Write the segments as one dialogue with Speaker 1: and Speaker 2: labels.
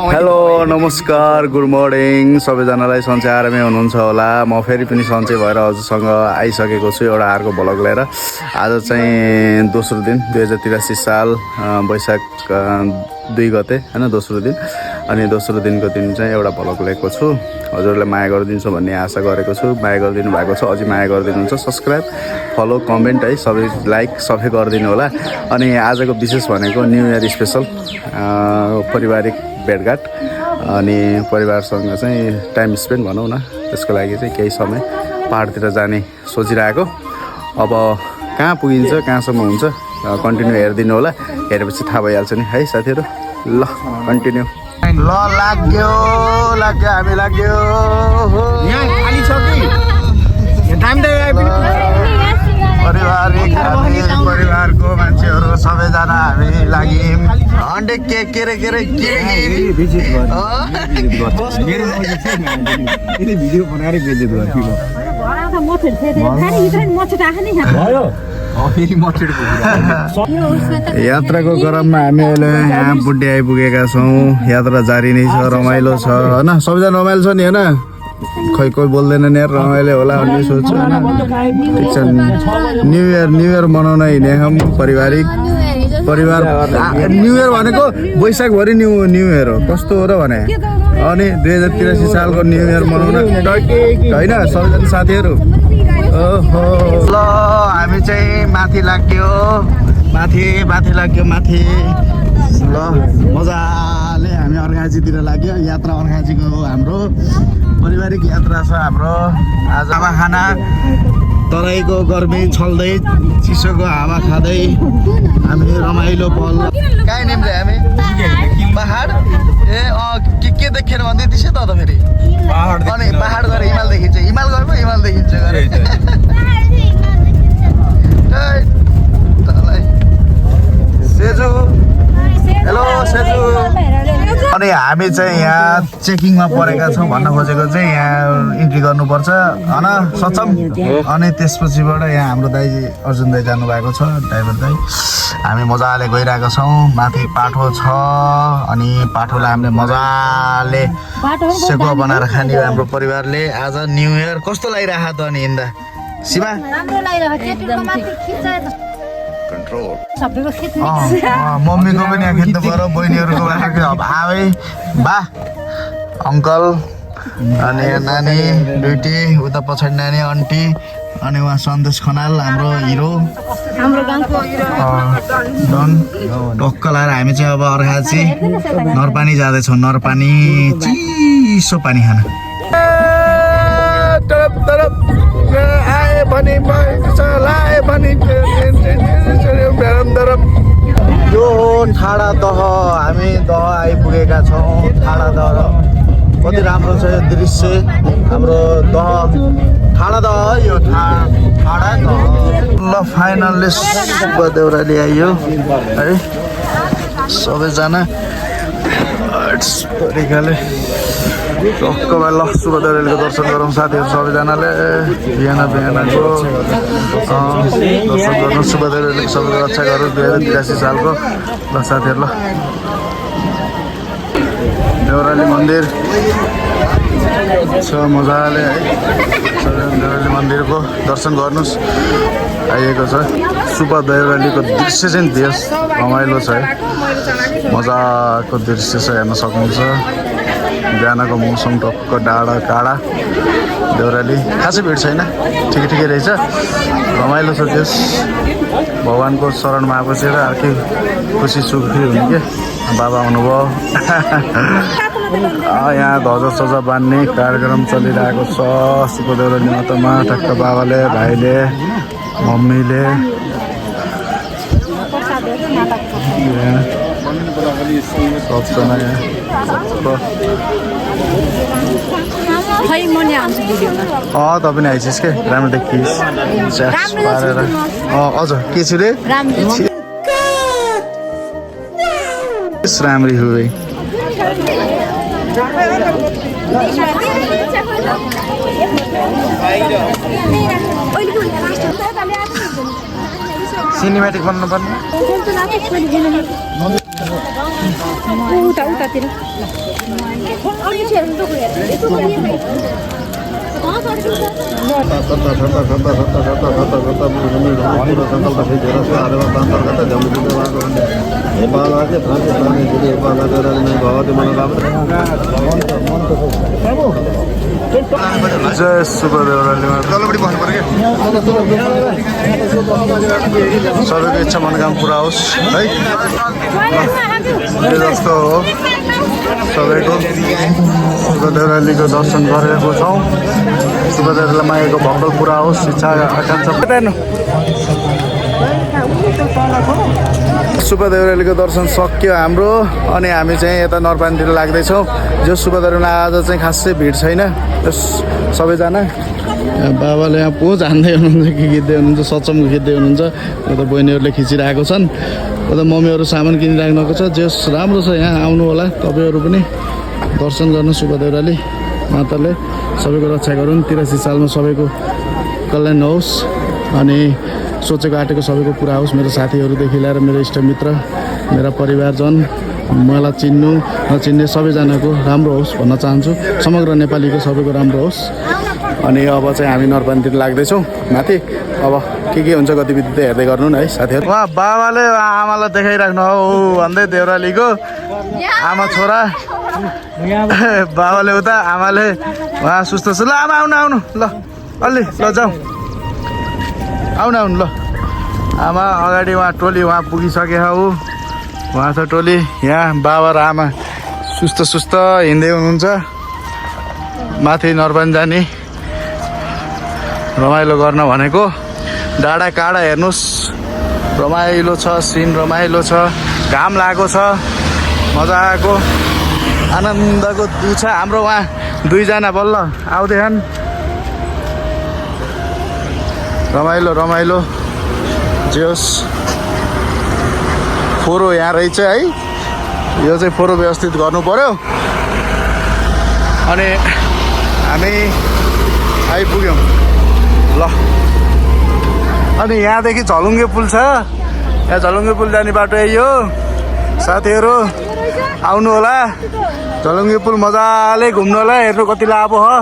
Speaker 1: Hello नमस्कार good morning सबैजनालाई सन्चै आरामै हुनुहुन्छ होला। म फेरि पनि सन्चै भएर हजुरसँग आइसकेको छु एउटा अर्को भ्लग लिएर। आज चाहिँ दोस्रो दिन 2083 साल वैशाख 2 गते हैन, दोस्रो दिन। अनि दोस्रो दिनको दिन चाहिँ एउटा भ्लग लिएको छु। हजुरले माया गरिदिन्छ भन्ने आशा गरेको छु। माया गरिदिनु भएको छ, अझै माया गरिदिनुहुन्छ। सब्सक्राइब, फलो, कमेन्ट है सबै लाइक सबै गरिदिनु होला। अनि आजको विशेष भनेको न्यू इयर स्पेसल पारिवारिक भेटघाट अनि परिवारसँग चाहिँ टाइम स्पेन्ड भनौँ न। त्यसको लागि चाहिँ केही समय पाहाडतिर जाने सोचिरहेको। अब कहाँ पुगिन्छ, कहाँसम्म हुन्छ कन्टिन्यू हेरिदिनु होला। हेरेपछि थाहा भइहाल्छ नि है साथीहरू। ल कन्टिन्यू। ल लाग्यो हामी लाग्यो।
Speaker 2: यहाँ खाली छ कि टाइम
Speaker 1: परिवारको मान्छेहरू सबैजना हामी लाग्यौँ। अन्डे के रे
Speaker 2: भिजिट भिडियो बनाएर भिजिट भयो।
Speaker 1: यात्राको क्रममा हामी अहिले यहाँ बुड्डी आइपुगेका छौँ। यात्रा जारी नै छ, रमाइलो छ होइन। सबैजना रमाइलो छ नि होइन। खै कोही बोल्दैन नि यार, रमाइलो होला भन्ने सोच्छु होइन। ठिक छ, न्यु इयर मनाउन हिँडेछौँ पारिवारिक परिवार। न्यु इयर भनेको वैशाखभरि न्यु इयर हो, कस्तो हो र भने। अनि 2083 सालको न्यु इयर मनाउन होइन सबैजना साथीहरू। ओहो ल हामी चाहिँ माथि लाग्यो ल मजाले हामी अर्घाँचीतिर लाग्यो। यात्रा अर्घाँचीको हो हाम्रो, पारिवारिक यात्रा छ हाम्रो। आज हावा खाना, तराईको गर्मी छल्दै चिसोको हावा खाँदै हामी रमाइलो पल। कहाँ निम्रे हामी पहाड के देखेर भन्दै त्यसै त फेरि अनि पहाड गएर हिमाल देखिन्छ, हिमाल गएको हिमाल देखिन्छ गरे। सेजु हेलो सेजु। अनि हामी चाहिँ यहाँ चेकिङमा परेका छौँ। भन्न खोजेको चाहिँ यहाँ इन्ट्री गर्नुपर्छ होइन सक्षम। अनि त्यसपछिबाट यहाँ हाम्रो दाइ अर्जुन दाइ जानुभएको छ, ड्राइभर दाइ। हामी मजाले गइरहेका छौँ। माथि पाठो छ अनि पाठोलाई हामीले मजाले सेकुवा बनाएर खाने हाम्रो परिवारले। आज न्यु इयर कस्तो लागिरहेको त अनि हिँड्दा शिवा? मम्मीको पनि यहाँ खिच्नु पऱ्यो, बहिनीहरूको भाइ बा अङ्कल अनि नानी दुइटी, उता पछाडि नानी आन्टी अनि उहाँ सन्देश खनाल हाम्रो हिरो डन टक्क लाएर हामी चाहिँ अब अर्घाँची नरपानी जाँदैछौँ। नरपानी चिसो पानी खान। यो हो ठाडा दह। हामी दह आइपुगेका छौँ। ठाडा दह कति राम्रो छ यो दृश्य हाम्रो दह, ठाडा दह। यो ठाडा दह ल फाइनल्ली सुब्बा देउराली आइयो है। सबैजना तरिकाले टक्क भए ल सुब्बा देउरालीको दर्शन गरौँ साथीहरू सबैजनाले। बिहानको दर्शन गर्नु, सुब्बा देउरालीको सबैको रक्षा गरौँ 2083 सालको। ल साथीहरू ल देउराली मन्दिर छ मजाले है। देउराली मन्दिरको दर्शन गर्नुहोस् आइएको छ। सुब्बा देउरालीको दृश्य चाहिँ देश रमाइलो छ है, मजाको दृश्य छ, हेर्न सक्नुहुन्छ। बिहानको मौसम टक्क डाँडा काँडा देउराली, खासै भिड छैन, ठिकै रहेछ, रमाइलो छ देश। भगवानको शरणमा आएपछि अर्कै खुसी सुखी हुने के बाबा आउनुभयो। यहाँ ध्वजा सजा बान्ने कार्यक्रम चलिरहेको छ सुब्बा देउराली मातामा। ठक्क बाबाले, भाइले, मम्मीले सबजना त पनि आइसिस् के राम्रो देखिस् पारेर। अझ के छु रे राम्री हुए। सिनेमेटिक बन्नु पर्ने।
Speaker 3: उतातिर
Speaker 1: जय सुब्बा देउरालीमा सबैको इच्छा मनोकामना पुरा होस् है यो जस्तो हो सबैको सुब्बा देउरालीको दर्शन गरेको छौँ सुब्बा देउरालीलाई मागेको भक्कल पुरा होस् इच्छा आकाङ्क्षा सुब्बा देउरालीको दर्शन सक्यो हाम्रो अनि हामी चाहिँ यता नरपानीतिर लाग्दैछौँ जो सुब्बा देउरालीमा आज चाहिँ खासै भिड छैन सबैजना बाबाले यहाँ पो जान्दै हुनुहुन्छ कि खिच्दै हुनुहुन्छ सचमको खिच्दै हुनुहुन्छ उता बहिनीहरूले खिचिरहेको छन् उता मम्मीहरू सामान किनिराख्नुको छ जस राम्रो छ यहाँ आउनु होला तपाईँहरू पनि दर्शन गर्नु सुब्बा देउराली माताले सबैको रक्षा गरून् 83 सालमा सबैको कल्याण होस् अनि सोचेको आँटेको सबैको पुरा होस् मेरो साथीहरूदेखि लिएर मेरो इष्टमित्र मेरा परिवारजन मलाई चिन्नु नचिन्ने सबैजनाको राम्रो होस् भन्न चाहन्छु समग्र नेपालीको सबैको राम्रो होस् अनि अब चाहिँ हामी नरपानीतिर लाग्दैछौँ माथि अब के हुन्छ गतिविधि त हेर्दै गर्नु न है साथीहरू उहाँ बाबाले आमालाई देखाइराख्नु हो भन्दै देउरालीको आमा छोरा बाबाले उता आमाले उहाँ सुस्त छ ल आमा आउनु आउनु ल अलि ल जाउँ आउनु आउनु ल आमा अगाडि उहाँ टोली उहाँ पुगिसके हो उहाँ छ टोली यहाँ बाबा र आमा सुस्त हिँड्दै हुनुहुन्छ माथि नरपानी जाने रमाइलो गर्न भनेको डाँडा काँडा हेर्नुहोस् रमाइलो छ सिन रमाइलो छ घाम लागेको छ मजाको आनन्दको दु छ हाम्रो उहाँ दुईजना बल्ल आउँदैछन् रमाइलो जे होस् फोरो यहाँ रहेछ है यो चाहिँ फोरो व्यवस्थित गर्नु पर्यो अनि हामी आइपुग्यौँ ल अनि यहाँदेखि झलुङ्गे पुल छ यहाँ झलुङ्गे पुल जाने बाटो यही हो साथीहरू आउनु होला झलुङ्गे पुल मजाले घुम्नु होला हेर्नु कति लामो हो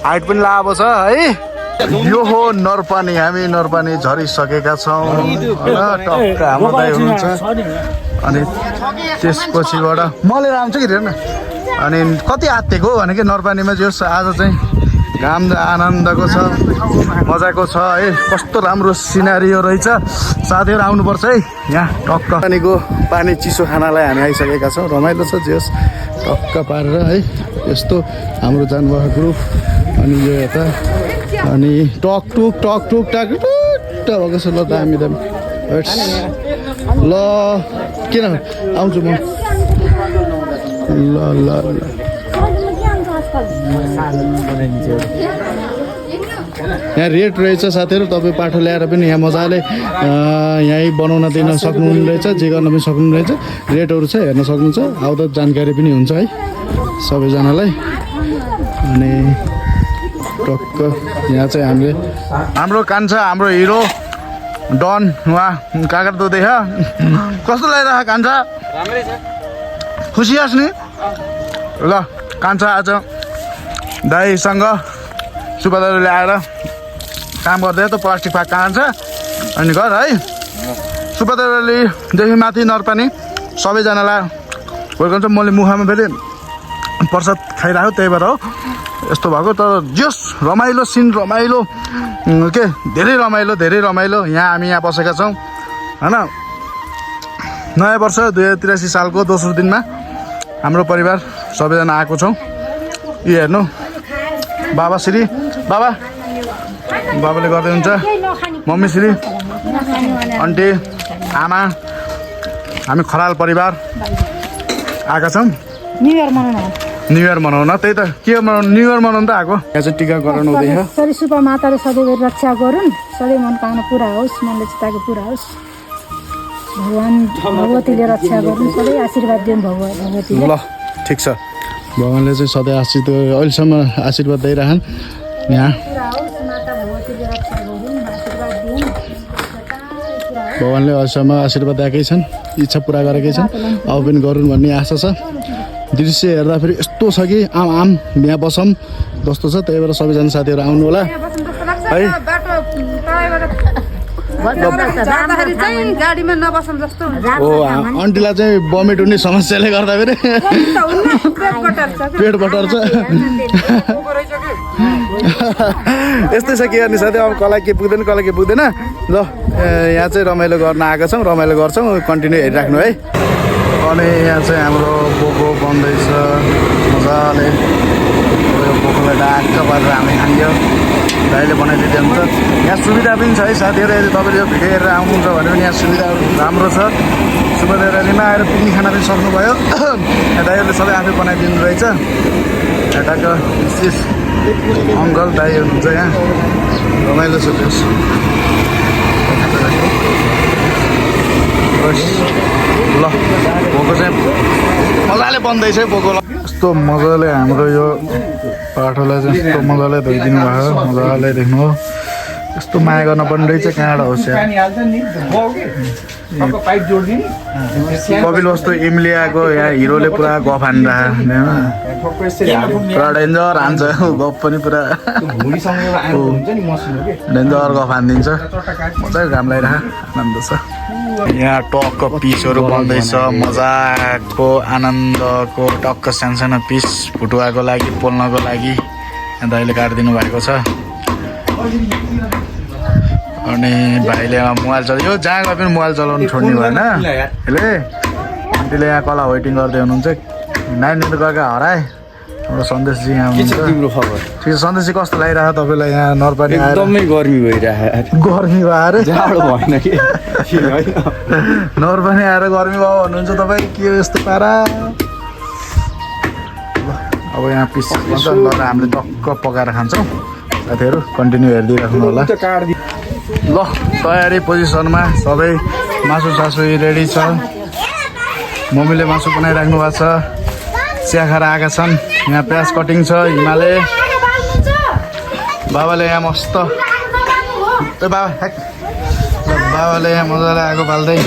Speaker 1: हाइट पनि लामो छ है यो हो नरपानी हामी नरपानी झरिसकेका छौँ टक्क हाम्रो दाइ हुनुहुन्छ अनि त्यसपछिबाट मैले आउँछ कि हेर्न अनि कति आत्तिएको भनेको नरपानीमा जो आज चाहिँ घाम आनन्दको छ मजाको छ है कस्तो राम्रो सिनारियो रहेछ साथीहरू आउनुपर्छ है यहाँ टक्क पानीको पानी चिसो खानालाई हामी आइसकेका छौँ रमाइलो छ जे होस् टक्क पारेर है यस्तो हाम्रो जानुभएको ग्रुप अनि यो यता अनि टक टुक भएको छ ल दामी ल किन आउँछु म ल यहाँ रेट रहेछ साथीहरू तपाईँ पाठो ल्याएर पनि यहाँ मजाले यहीँ बनाउन दिन सक्नुहुने रहेछ जे गर्न पनि सक्नुहुने रहेछ रेटहरू छ हेर्न सक्नुहुन्छ आउँदा जानकारी पनि हुन्छ है सबैजनालाई अनि टक्क यहाँ चाहिँ हामीले हाम्रो कान्छा हाम्रो हिरो डन उहाँ काँक्रा दुँदैछ कस्तो लागिरहेको कान्छा खुसी होस् नि ल कान्छा आज दाइसँग सुब्बा दाइले आएर काम गर्दै त प्लास्टिक फ्याँक कान्छ अनि घर है सुब्बा दाइलेदेखि माथि नरपानी सबैजनालाई वेलकम छ मैले मुखामा फेरि प्रसाद खाइरहेको त्यही भएर हो यस्तो भएको तर जस रमाइलो सिन रमाइलो के धेरै रमाइलो यहाँ हामी यहाँ बसेका छौँ होइन नयाँ वर्ष 2083 सालको दोस्रो दिनमा हाम्रो परिवार सबैजना आएको छौँ यो हेर्नु बाबाले गर्दै हुन्छ मम्मी श्री आन्टी आमा हामी खराल परिवार आएका छौँ न्यु इयर मनाउन त्यही त के न्यु इयर मनाउनु त आएको यहाँ चाहिँ टिकाकरण हुँदैछ
Speaker 3: सरिसुपा माताले सधैँ रक्षा गरून् सधैँ मनोकामना पुरा होस् मनले चिताएको पुरा होस् भगवान् भगवतीले रक्षा गरून् सधैँ आशीर्वाद दिउन् भगवतीले
Speaker 1: ल ठिक छ भगवान्ले चाहिँ सधैँ अहिलेसम्म आशीर्वाद दिइरहन् यहाँ भगवान्ले अहिलेसम्म आशीर्वाद दिएकै छन् इच्छा पुरा गरेकै छन् अब पनि गरौँ भन्ने आशा छ दृश्य हेर्दाखेरि यस्तो छ कि आम यहाँ बसौँ जस्तो छ त्यही भएर सबैजना साथीहरू आउनु होला है
Speaker 3: गाडीमा नबसौँ जस्तो
Speaker 1: ओ आन्टीलाई चाहिँ बमिट हुने समस्याले गर्दा फेरि पेट बटार्छ यस्तै छ के गर्ने साथी अब कसलाई के पुग्दैन कसलाई के पुग्दैन ल यहाँ चाहिँ रमाइलो गर्न आएका छौँ रमाइलो गर्छौँ कन्टिन्यू हेरिराख्नु है अनि यहाँ चाहिँ हाम्रो बोको बन्दैछ मजाले यो बोकोलाई डाक्क पारेर हामी खाइयो दाइले बनाइदिँदै हुन्छ यहाँ सुविधा पनि छ है साथीहरू यदि तपाईँले यो भिडियो हेरेर आउनुहुन्छ भने पनि यहाँ सुविधा राम्रो छ सुबेर रेलीमा आएर पिकनिक खान पनि सक्नुभयो यहाँ दाइहरूले सबै आफै बनाइदिनु रहेछ यताको विशेष अङ्कल दाइ हुनुहुन्छ यहाँ रमाइलो छ त्यस ल भोको चाहिँ मजाले बन्दैछ है भोको यस्तो मजाले हाम्रो यो पाठोलाई चाहिँ यस्तो मजाले धोइदिनु भएको मजाले देख्नु हो यस्तो माया गर्न पर्ने रहेछ कहाँबाट होस् कपिल वस्तु इम्लियाको यहाँ हिरोले पुरा गफ हानिरहेको पुरा डेन्जर हान्छ गफ पनि पुरा डेन्जर गफ हानिदिन्छ मजाले घाम लगाइरह आनन्द छ यहाँ टक्क पिसहरू बन्दैछ मजाको आनन्दको टक्क सानो पिस फुटुवाको लागि पोल्नको लागि दाइले काटिदिनु भएको छ अनि भाइले मोबाइल चलायो यो जहाँ गए पनि मोबाइल चलाउनु छोड्ने भएन यसले आन्टीले यहाँ कला वेटिङ गर्दै हुनुहुन्छ नानीहरू गएका हराए हाम्रो सन्देशजी यहाँ हुनुहुन्छ
Speaker 2: तिम्रो खबर
Speaker 1: ठिक छ सन्देशजी कस्तो लागिरहेको तपाईँलाई यहाँ नरपानी
Speaker 2: एकदमै गर्मी भइरहेको
Speaker 1: गर्मी भएर
Speaker 2: जाडो भएन कि
Speaker 1: नरपानी आएर गर्मी भयो भन्नुहुन्छ तपाईँ के यस्तो पारा अब यहाँ पिस भन्छ ल हामीले टक्क पकाएर खान्छौँ साथीहरू कन्टिन्यू हेरिदिइराख्नु होला ल तयारी पोजिसनमा सबै मासु सासु रेडी छ मम्मीले मासु बनाइराख्नु भएको छ चिया खाएर आएका छन् यहाँ प्याज कटिङ छ हिमाले बाबाले यहाँ मस्त बाबाले यहाँ मजाले आगो बाल्दै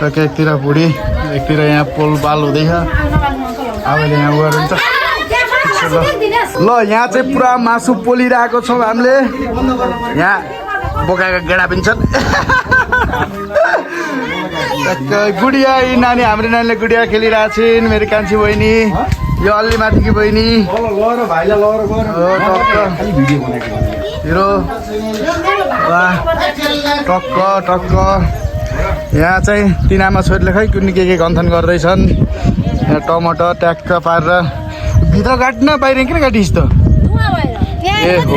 Speaker 1: एकतिर बुढी एकतिर यहाँ पोल बाल हुँदैछ आबाले यहाँ उयो हुन्छ ल यहाँ चाहिँ पुरा मासु पोलिरहेको छौँ हामीले यहाँ बोकाएको गेडा पनि छन् गुडिया यी नानी हाम्रो नानीले गुडिया खेलिरहेको छिन् मेरो कान्छी बहिनी यो अलि माथिकी बहिनी हिरो टक्क टक्क यहाँ चाहिँ तिन आमा छोरीले खै कुनै के गन्थन गर्दैछन् यहाँ टमाटर ट्याक्क पारेर भित्र काट्न बाहिर किन काटिस् त ए हो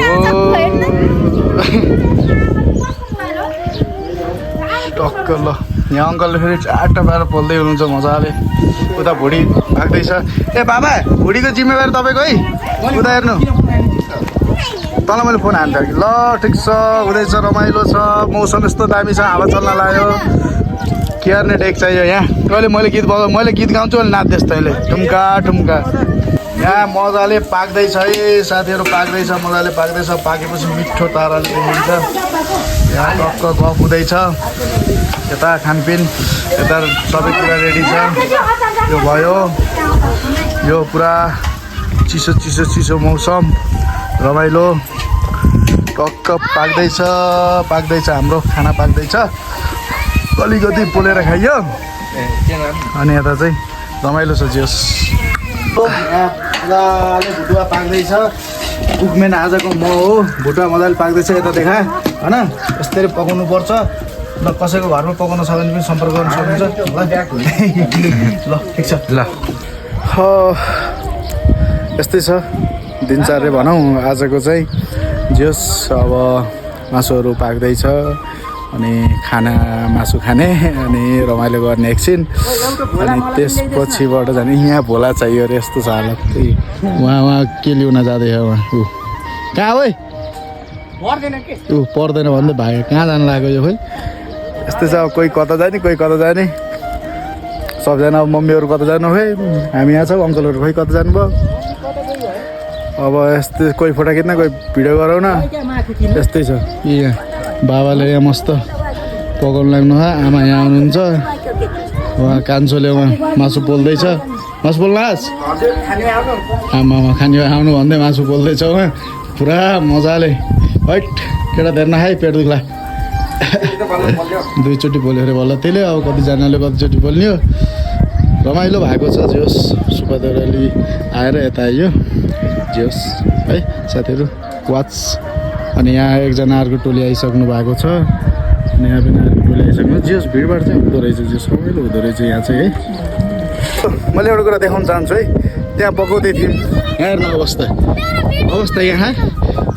Speaker 1: टक्क ल यहाँ अङ्कलले फेरि चारवटा पारेर पोल्दै हुनुहुन्छ मजाले उता भुँडी भाग्दैछ ए बाबा भुँडीको जिम्मेवारी तपाईँको है उता हेर्नु तल मैले फोन हान्थेँ कि ल ठिक छ हुँदैछ रमाइलो छ मौसम यस्तो दामी छ हावा चल्न लाग्यो के गर्ने डेक चाहियो यहाँ कहिले मैले गीत गाउँछु अहिले नाच्दैछ तैँले ठुम्का ठुम्का यहाँ मजाले पाक्दैछ है साथीहरू पाक्दैछ मजाले पाक्दैछ पाकेपछि मिठो ताराले देखिन्छ यहाँ टक्क गफ हुँदैछ यता खानपिन यता सबै कुरा रेडी छ यो भयो यो पुरा चिसो चिसो चिसो मौसम रमाइलो टक्क पाक्दैछ हाम्रो खाना पाक्दैछ अलिकति पोलेर खाइयो अनि यता चाहिँ रमाइलो छ जियोस् मजाले भुटुवा पाक्दैछ कुकमेन आजको म हो भुटुवा मजाले पाक्दैछ यता देखा होइन यस्तरी पकाउनु पर्छ ल कसैको घरमा पकाउन छ भने पनि सम्पर्क गर्न सक्नुहुन्छ ल ठिक छ ल यस्तै छ दिनचर्या भनौँ आजको चाहिँ जोस् अब मासुहरू पाक्दैछ अनि खाना मासु खाने अनि रमाइलो गर्ने एकछिन अनि त्यसपछिबाट झन् यहाँ भोला चाहियो अरे यस्तो छ हालत उहाँ के ल्याउन जाँदैछ उहाँ ऊ कहाँ हो ऊ पर्दैन भन्दै भाइ कहाँ जानु लाग्यो यो खोइ यस्तै छ अब कोही कता जाने कोही कता जाने सबजना अब मम्मीहरू कता जानु खोइ हामी यहाँ छौँ अङ्कलहरू खोइ कता जानुभयो अब यस्तै कोही फोटो खिच्न कोही भिडियो गराउन यस्तै छ यहाँ बाबाले यहाँ मस्त पकाउनु लाग्नु आमा यहाँ आउनुहुन्छ उहाँ कान्छोले उहाँ मासु पोल्दैछ मासु पोल्नुहोस् आमामा खाने आउनु भन्दै मासु पोल्दैछ उहाँ पुरा मजाले हैट केटा धेर नखाइ पेट दुख्ला दुईचोटि पोल्यो अरे बल्ल त्यसले अब कतिजनाले कतिचोटि पोल्ने रमाइलो भएको छ जोस् सुपादेउराली आएर यता आइयो जोस् है साथीहरू वाच अनि यहाँ एकजना अर्को टोली आइसक्नु भएको छ अनि यहाँ पनि अर्को टोली आइसक्नु जोस् भिडभाड चाहिँ हुँदो रहेछ जोस् रमाइलो हुँदो रहेछ यहाँ चाहिँ है मैले एउटा कुरा देखाउन चाहन्छु है त्यहाँ पकाउँदै थियौँ यहाँ हेर्नु अवस्था यहाँ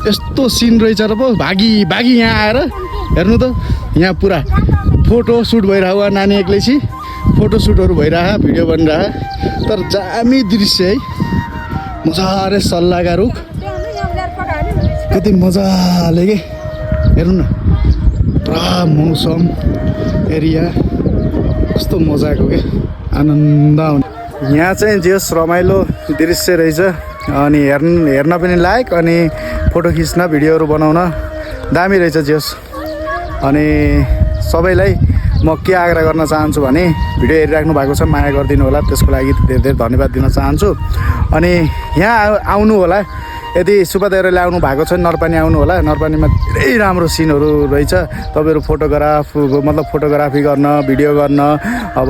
Speaker 1: यस्तो सिन रहेछ र पो भागी यहाँ आएर हेर्नु त यहाँ पुरा फोटो सुट भइरहेको नानी एक्लैसी फोटो सुटहरू भइरह भिडियो बनिरह तर दामी दृश्य है मजाले सल्लाहका रुख कति मजाले के हेर्नु न पुरा मौसम एरिया कस्तो मजाको के आनन्द आउने यहाँ चाहिँ जेस रमाइलो दृश्य रहेछ अनि हेर्न पनि लायक अनि फोटो खिच्न भिडियोहरू बनाउन दामी रहेछ जेस अनि सबैलाई म के आग्रह गर्न चाहन्छु भने भिडियो हेरिराख्नु भएको छ माया गरिदिनु होला त्यसको लागि धेरै धेरै धन्यवाद दिन चाहन्छु अनि यहाँ आउनु होला यदि सुपादेउराले आउनु भएको छ नरपानी आउनु होला नरपानीमा धेरै राम्रो सिनहरू रहेछ तपाईँहरू फोटोग्राफी गर्न भिडियो गर्न अब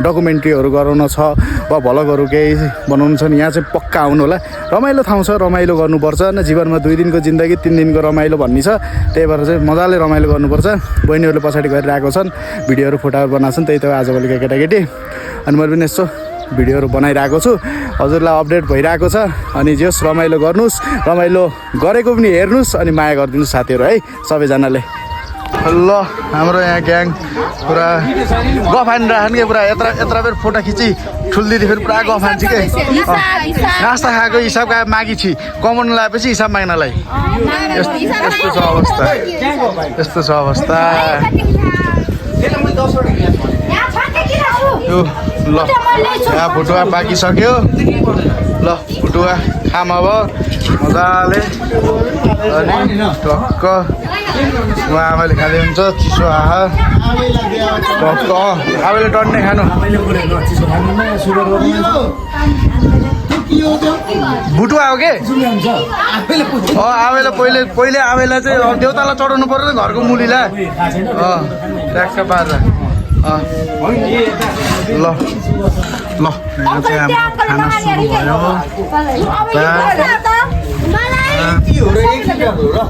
Speaker 1: डकुमेन्ट्रीहरू गराउन छ वा भ्लगहरू केही बनाउनु छ नि यहाँ चाहिँ पक्का आउनु होला रमाइलो ठाउँ छ रमाइलो गर्नुपर्छ न जीवनमा 2 दिनको जिन्दगी 3 दिनको रमाइलो भन्ने छ त्यही भएर चाहिँ मजाले रमाइलो गर्नुपर्छ बहिनीहरूले पछाडि गरिरहेको छन् भिडियोहरू फोटोहरू बनाएको छन् त्यही त आजभोलिका केटाकेटी अनि मैले पनि यसो भिडियोहरू बनाइरहेको छु हजुरलाई अपडेट भइरहेको छ अनि जस रमाइलो गर्नुहोस् रमाइलो गरेको पनि हेर्नुहोस् अनि माया गरिदिनुहोस् साथीहरू है सबैजनाले ल हाम्रो यहाँ ग्याङ पुरा गफ हानिरहेको कि पुरा यत्र बेर फोटो खिची ठुल्दिदी फेरि पुरा गफ हान्छ कि नास्ता खाएको हिसाब मागी छि कमाउनु लगाएपछि हिसाब माग्नलाई यस्तो छ अवस्था यो ल यहाँ फुटुवा पाकिसक्यो ल फुटुवा खाम अब मजाले अनि टक्क उहाँ आमाले खाँदै हुन्छ चिसो आहा टक्क आमाले टन्ने खानु भुटुवा हो के आवेला पहिले आवेला चाहिँ देउतालाई चढाउनु पर्यो घरको मुलीलाई ट्याक्क पारेर ल यहाँ चाहिँ हाम्रो खाना सुरु भयो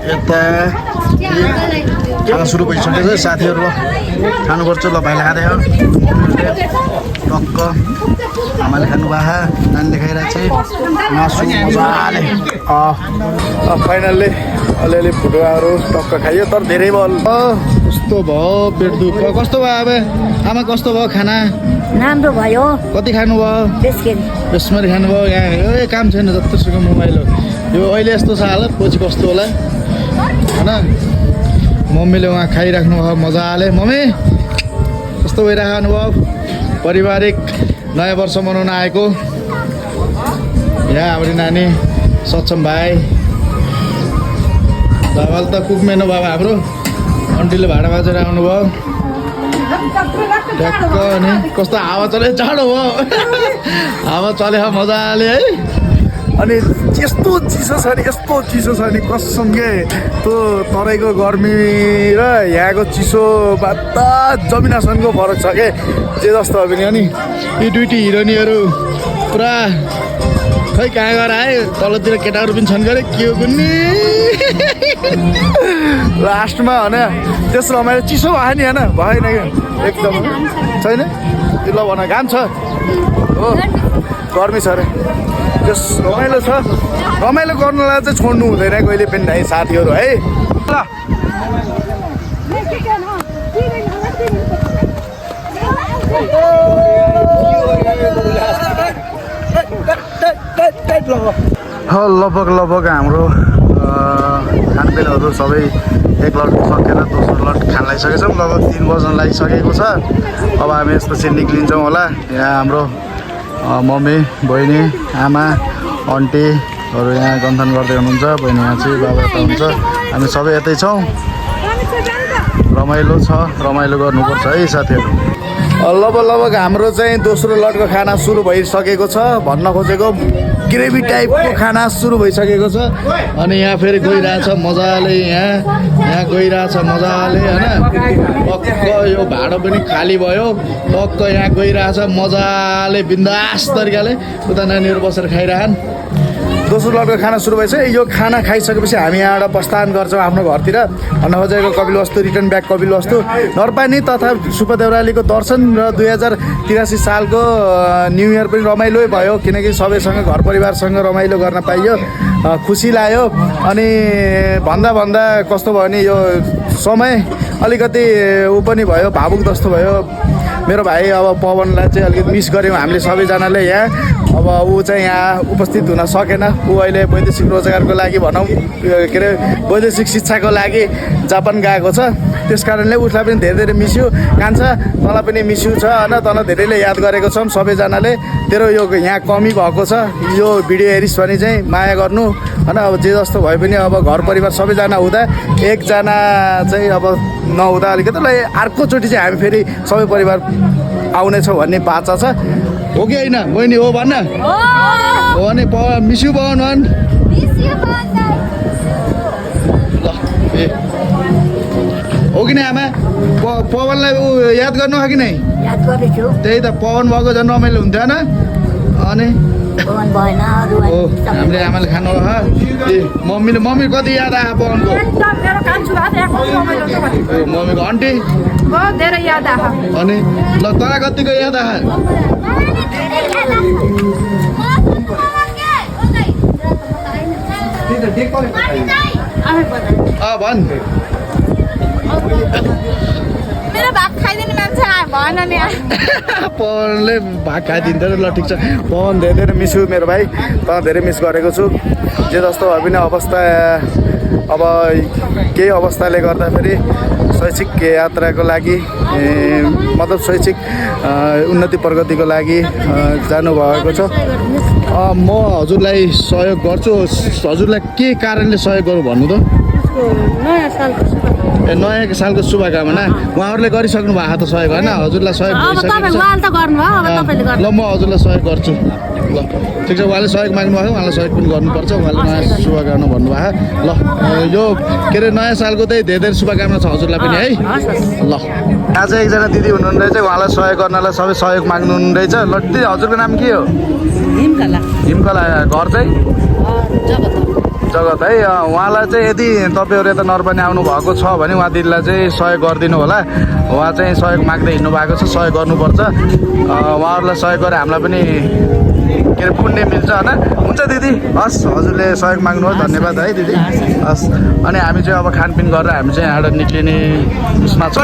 Speaker 1: यता खाना सुरु भइसकेको छ साथीहरू ल खानुपर्छ ल भाइले खाँदै हो टक्क आमाले खानु भए नानीले खाइरहेको छ मासु मजाले फाइनल्ली अलिअलि फुटुवाहरू टक्क खाइयो तर धेरै भयो कस्तो भयो पेट दुख कस्तो भयो अब आमा कस्तो भयो खाना
Speaker 3: राम्रो भयो
Speaker 1: कति खानुभयो बेसमरी खानुभयो यहाँ ए काम छैन जत्रोसुकै मोबाइल हो यो अहिले यस्तो छ हालत पछि कस्तो होला होइन मम्मीले उहाँ खाइराख्नु भयो मजाले मम्मी कस्तो भइराख्नु भयो पारिवारिक नयाँ वर्ष मनाउन आएको यहाँ हाम्रो नानी सक्षम भाइ बाबाले त कुकमेन बाबा हाम्रो आन्टीले भाडा बाजेर आउनुभयो ट्याक्क अनि कस्तो हावा चले जाडो भयो हावा चले मजाले है अनि यस्तो चिसो छ नि कसम के त्यो तराईको गर्मी र यहाँको चिसोमा त जमिन आसमानको फरक छ के जे जस्तो हो पनि अनि यी दुईटी हिरोइनीहरू पुरा खै कहाँ गएर आयो तलतिर केटाहरू पनि छन् गरे के हो कुन्नी लास्टमा होइन त्यस रमाइलो चिसो भयो नि होइन भएन कि एकदम छैन त्यो ल भन घाम छ हो गर्मी छ अरे त्यस रमाइलो छ रमाइलो गर्नलाई चाहिँ छोड्नु हुँदैन कहिले पनि है साथीहरू है ल लगभग हाम्रो खानपिनहरू सबै एक लट सकेर दोस्रो लट खान लागिसकेको छौँ लगभग 3 बज्न लागिसकेको छ अब हामी यस्तो चाहिँ निक्लिन्छौँ होला यहाँ हाम्रो मम्मी बहिनी आमा आन्टीहरू यहाँ गन्थन गर्दै हुनुहुन्छ बहिनी यहाँ चाहिँ बाबा यता हुन्छ हामी सबै यतै छौँ रमाइलो छ रमाइलो गर्नुपर्छ है साथीहरू लगभग हाम्रो चाहिँ दोस्रो लटको खाना सुरु भइसकेको छ। भन्न खोजेको ग्रेभी टाइपको खाना सुरु भइसकेको छ। अनि यहाँ फेरि गइरहेछ मजाले, यहाँ गइरहेछ मजाले होइन। पक्क यो भाँडो पनि खाली भयो। पक्क यहाँ गइरहेछ मजाले बिन्दास तरिकाले। उता नानीहरू बसेर खाइरहन्। दोस्रो लटको खाना सुरु भएछ। यो खाना खाइसकेपछि हामी यहाँबाट प्रस्थान गर्छौँ आफ्नो घरतिर। भन्न खोजेको कपिलवस्तु रिटर्न ब्याक कपिलवस्तु नरपानी तथा सुब्बा देउरालीको दर्शन र 2083 सालको न्यु इयर पनि रमाइलो भयो, किनकि सबैसँग घर परिवारसँग रमाइलो गर्न पाइयो, खुसी लाग्यो। अनि भन्दा कस्तो भयो भने यो समय अलिकति ऊ पनि भयो, भावुक जस्तो भयो। मेरो भाइ अब पवनलाई चाहिँ अलिकति मिस गऱ्यौँ हामीले सबैजनाले यहाँ। अब ऊ चाहिँ यहाँ उपस्थित हुन सकेन। ऊ अहिले वैदेशिक रोजगारको लागि भनौँ के अरे वैदेशिक शिक्षाको लागि जापान गएको छ। त्यस कारणले उसलाई पनि धेरै मिस्यो। कान्छा तँलाई पनि मिस्यु छ होइन, तँलाई धेरैले याद गरेको छौँ सबैजनाले। तेरो यो यहाँ कमी भएको छ, यो भिडियो हेरिस् भने चाहिँ माया गर्नु होइन। अब जे जस्तो भए पनि अब घर परिवार सबैजना हुँदा एकजना चाहिँ अब नहुँदा अलिकति अर्कोचोटि चाहिँ हामी फेरि सबै परिवार आउनेछौँ भन्ने बाचा छ। हो कि होइन बहिनी? हो भन्न हो भने मिस्यु पवन भन्। ल ए हो कि नै आमा? पवनलाई ऊ याद गर्नु हो कि नै?
Speaker 4: याद गरेछु।
Speaker 1: त्यही त पवन भएको झन् रमाइलो हुन्थ्यो होइन? अनि
Speaker 4: पवन भएन अरू
Speaker 1: हो हामीले आमाले खानु हो। ए मम्मी कति याद आयो पवनको? मम्मीको आन्टी
Speaker 3: धेरै याद आयो।
Speaker 1: अनि ल तँलाई कतिको याद आयो? भन्।
Speaker 3: मेरो भात खाइदिने मान्छे भएन नि।
Speaker 1: पवनले भाग खाइदिन्छ ल ठिक छ। पवन धेरै मिस्यु मेरो भाइ, त धेरै मिस गरेको छु। जे जस्तो भए पनि अवस्था अब केही अवस्थाले गर्दाखेरि शैक्षिक यात्राको लागि मतलब शैक्षिक उन्नति प्रगतिको लागि जानुभएको छ। म हजुरलाई सहयोग गर्छु। हजुरलाई के कारणले सहयोग गरौँ भन्नु त? नयाँ सालको शुभकामना उहाँहरूले गरिसक्नु भएको त सहयोग होइन? हजुरलाई सहयोग ल म हजुरलाई सहयोग गर्छु। ल ठिक छ। उहाँले सहयोग माग्नु भएको, उहाँलाई सहयोग पनि गर्नुपर्छ। उहाँले नयाँ शुभकामना भन्नुभएको। ल यो के अरे नयाँ सालको चाहिँ धेरै शुभकामना छ हजुरलाई पनि है। ल आज एकजना दिदी हुनुहुँदो रहेछ, उहाँलाई सहयोग गर्नलाई सबै सहयोग माग्नु रहेछ। ल दिदी हजुरको नाम के हो? हिमकला। घर चाहिँ जगत है। उहाँलाई चाहिँ यदि तपाईँहरू यता नरपानी आउनुभएको छ भने उहाँ दिदीलाई चाहिँ सहयोग गरिदिनु होला। उहाँ चाहिँ सहयोग माग्दै हिँड्नु भएको छ, सहयोग गर्नुपर्छ। उहाँहरूलाई सहयोग गरेर हामीलाई पनि के अरे पुण्य मिल्छ होइन। हुन्छ दिदी, हस् हजुरले सहयोग माग्नुहोस्, धन्यवाद है दिदी। हस् अनि हामी चाहिँ अब खानपिन गरेर हामी चाहिँ यहाँबाट निक्लिने उसमा छ।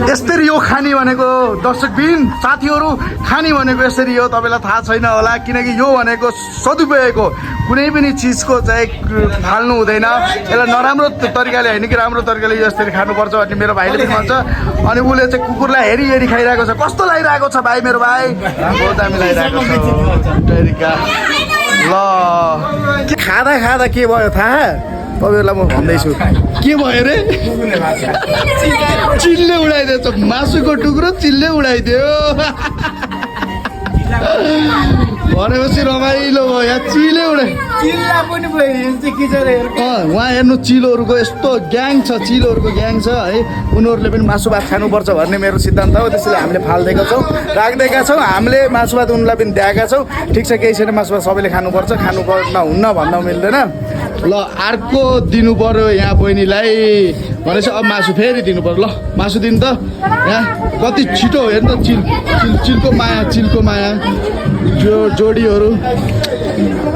Speaker 1: यसरी यो खाने भनेको दर्शकबिन साथीहरू, खाने भनेको यसरी हो। तपाईँलाई थाहा छैन होला, किनकि यो भनेको सदुपयोग हो। कुनै पनि चिजको चाहिँ फाल्नु हुँदैन। यसलाई नराम्रो तरिकाले होइन कि राम्रो तरिकाले यसरी खानुपर्छ भन्ने मेरो भाइले पनि भन्छ। अनि उसले चाहिँ कुकुरलाई हेरी खाइरहेको छ। कस्तो लागिरहेको छ भाइ? मेरो भाइ बहुत दामी लागिरहेको छ। ल खाँदा के भयो थाहा? तपाईँहरूलाई म भन्दैछु के भयो रे? चिल्ले उडाइदिएछ। मासुको टुक्रो चिल्ले उडाइदियो भनेपछि रमाइलो भयो। यहाँ चिले उडाइ उहाँ हेर्नु, चिलोहरूको यस्तो ग्याङ छ, चिलोहरूको ग्याङ छ है। उनीहरूले पनि मासु भात खानुपर्छ भन्ने मेरो सिद्धान्त हो। त्यसैले हामीले फालिदिएका छौँ, राखिदिएका छौँ। हामीले मासु भात उनलाई पनि दिएका छौँ। ठिक छ, केही छैन। मासु भात सबैले खानुपर्छ, खानुपर्न हुन्न भन्न मिल्दैन। ल अर्को दिनु पर्यो यहाँ बहिनीलाई भनेपछि अब मासु फेरि दिनु पर्यो। ल मासु दिनु त। यहाँ कति छिटो हेर्नु त, चिलको माया, चिलको माया जोडीहरू।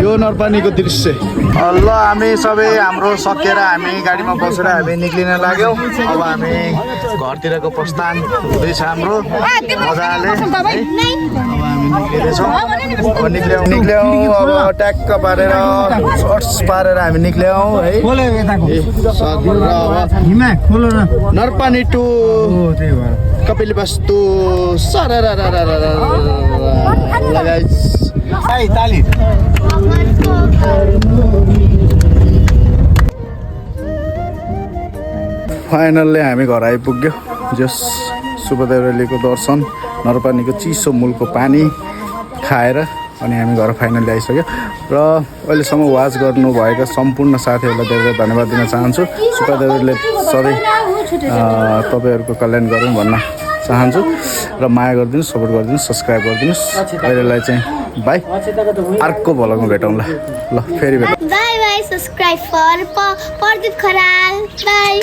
Speaker 1: यो नरपानीको दृश्य ल हामी सबै हाम्रो सकेर हामी गाडीमा बसेर हामी निक्लिन लाग्यौँ अब हामी घरतिरको प्रस्थान हुँदैछ हाम्रो मजाले है। अब हामी निक्लिँदैछौँ अब निक्ल्यौँ अब ट्याक्क पारेर सर्ट्स पारेर हामी निक्ल्यौँ है नरपानी टु कपिल वस्तु फाइनल्ली हामी घर आइपुग्यो जस सुबदेवलीको दर्शन नरपानीको चिसो मूलको पानी खाएर अनि हामी घर फाइनल्ली आइसक्यो र अहिलेसम्म वाच गर्नुभएका सम्पूर्ण साथीहरूलाई धेरै धेरै धन्यवाद दिन चाहन्छु। सुबदेवले सधैँ तपाईँहरूको कल्याण गरौँ भन्न चाहन्छु र माया गरिदिनुहोस्, सपोर्ट गरिदिनुहोस्, सब्सक्राइब गरिदिनुहोस्। अहिलेलाई चाहिँ बाई, अर्को भ्लगमा भेटौँला ल फेरि भेटौँ।
Speaker 5: Bye bye, subscribe for Pradeep Kharal. By.